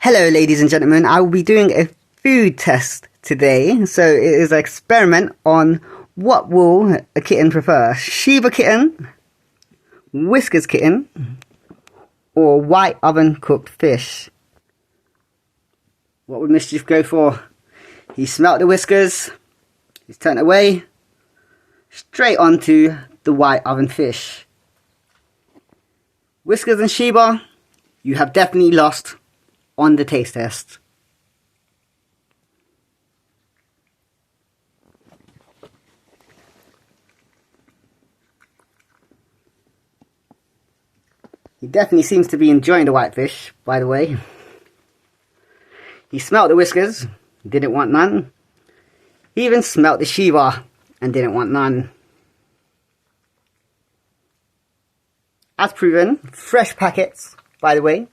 Hello ladies and gentlemen, I will be doing a food test today. So it is an experiment on what will a kitten prefer, Shiba kitten, Whiskers kitten, or white oven cooked fish. What would Mischief go for? He smelt the Whiskers, he's turned away, straight onto the white oven fish. Whiskers and Shiba, you have definitely lost on the taste test. He definitely seems to be enjoying the whitefish, by the way. He smelt the Whiskers, didn't want none. He even smelt the Shiba and didn't want none. As proven, fresh packets, by the way.